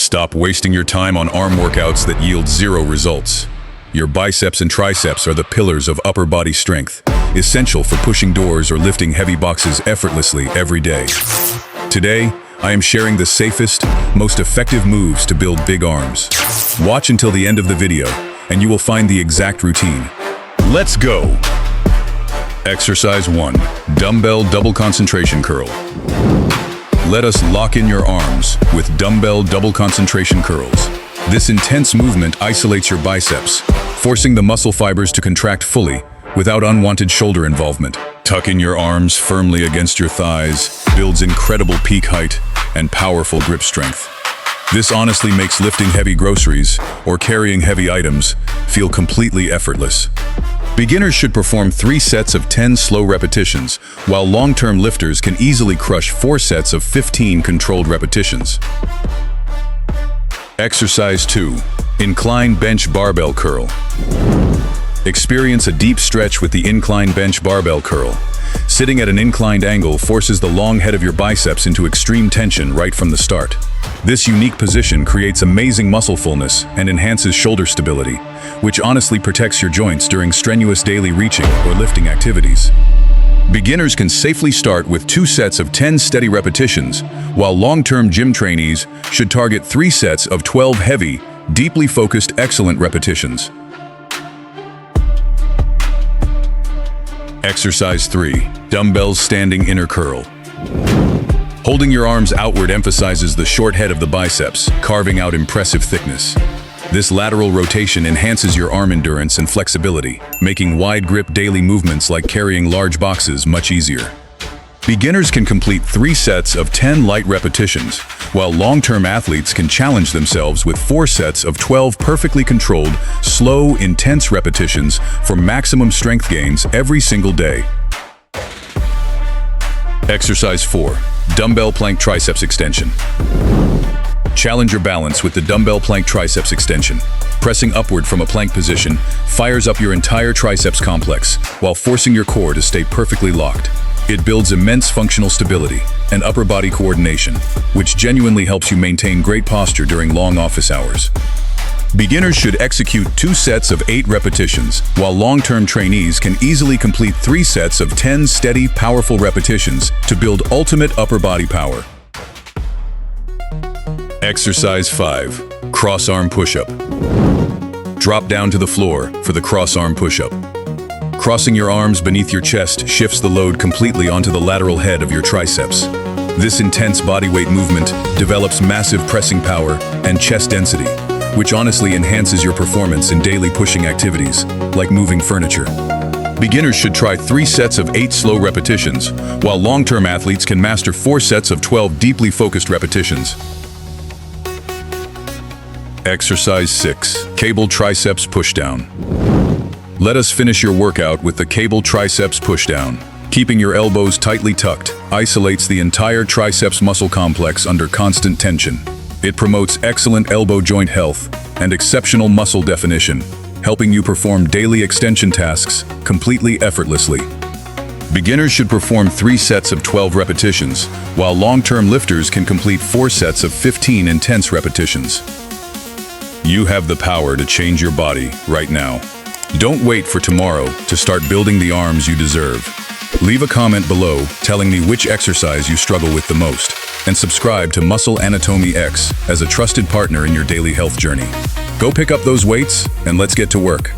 Stop wasting your time on arm workouts that yield zero results. Your biceps and triceps are the pillars of upper body strength, essential for pushing doors or lifting heavy boxes effortlessly every day. Today, I am sharing the safest, most effective moves to build big arms. Watch until the end of the video, and you will find the exact routine. Let's go! Exercise 1. Dumbbell double concentration curl. Let us lock in your arms with dumbbell double concentration curls. This intense movement isolates your biceps, forcing the muscle fibers to contract fully without unwanted shoulder involvement. Tucking your arms firmly against your thighs builds incredible peak height and powerful grip strength. This honestly makes lifting heavy groceries or carrying heavy items feel completely effortless. Beginners should perform 3 sets of 10 slow repetitions, while long-term lifters can easily crush 4 sets of 15 controlled repetitions. Exercise 2. Incline bench barbell curl. Experience a deep stretch with the incline bench barbell curl. Sitting at an inclined angle forces the long head of your biceps into extreme tension right from the start. This unique position creates amazing muscle fullness and enhances shoulder stability, which honestly protects your joints during strenuous daily reaching or lifting activities. Beginners can safely start with 2 sets of 10 steady repetitions, while long-term gym trainees should target 3 sets of 12 heavy, deeply focused, excellent repetitions. Exercise 3. Dumbbells standing inner curl. Holding your arms outward emphasizes the short head of the biceps, carving out impressive thickness. This lateral rotation enhances your arm endurance and flexibility, making wide grip daily movements like carrying large boxes much easier. Beginners can complete 3 sets of 10 light repetitions, while long-term athletes can challenge themselves with 4 sets of 12 perfectly controlled, slow, intense repetitions for maximum strength gains every single day. Exercise 4. Dumbbell plank triceps extension. Challenge your balance with the dumbbell plank triceps extension. Pressing upward from a plank position fires up your entire triceps complex while forcing your core to stay perfectly locked. It builds immense functional stability and upper body coordination, which genuinely helps you maintain great posture during long office hours. Beginners should execute 2 sets of 8 repetitions, while long-term trainees can easily complete 3 sets of 10 steady, powerful repetitions to build ultimate upper body power. Exercise 5. Cross arm push-up. Drop down to the floor for the cross arm push-up. Crossing your arms beneath your chest shifts the load completely onto the lateral head of your triceps. This intense bodyweight movement develops massive pressing power and chest density, which honestly enhances your performance in daily pushing activities, like moving furniture. Beginners should try 3 sets of 8 slow repetitions, while long-term athletes can master 4 sets of 12 deeply focused repetitions. Exercise 6. Cable triceps pushdown. Let us finish your workout with the cable triceps pushdown. Keeping your elbows tightly tucked isolates the entire triceps muscle complex under constant tension. It promotes excellent elbow joint health and exceptional muscle definition, helping you perform daily extension tasks completely effortlessly. Beginners should perform 3 sets of 12 repetitions, while long-term lifters can complete 4 sets of 15 intense repetitions. You have the power to change your body right now. Don't wait for tomorrow to start building the arms you deserve. Leave a comment below telling me which exercise you struggle with the most, and subscribe to Muscle Anatomy X as a trusted partner in your daily health journey. Go pick up those weights and let's get to work.